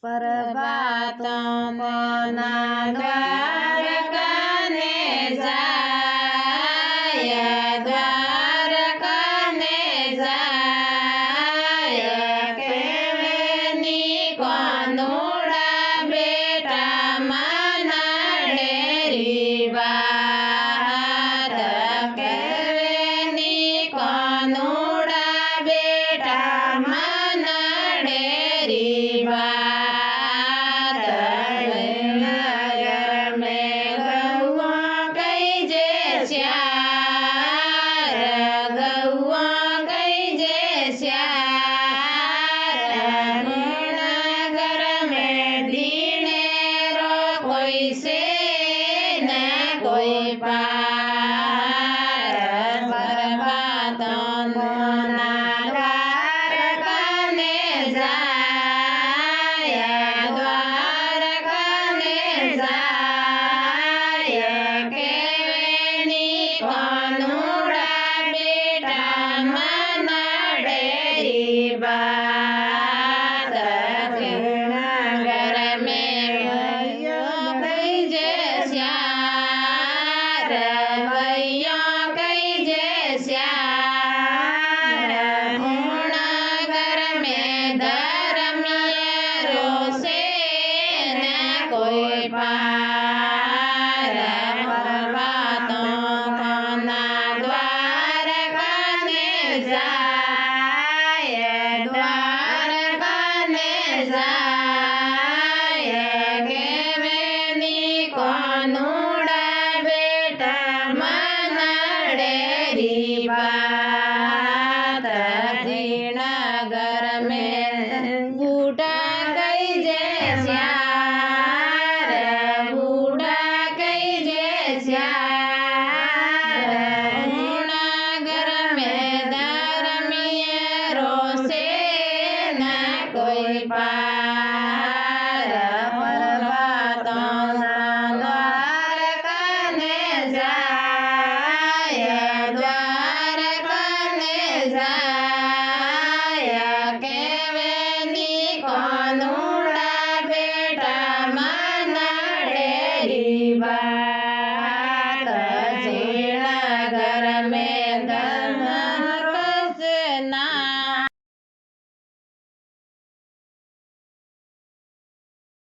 प्रभातों को ना द्वारका ने जाय, द्वारका ने जाय, केवेनी कोनुड़ा बेटा मना डेरी बात, केवेनी कोनुड़ा बेटा मना डेरी बात। कोई से न कोई पार, प्रभातों को ना द्वारका ने जाय, द्वारका ने जाय, केवेनी कोनुड़ा बेटा मना डेरी बात। नगर में कोई पार।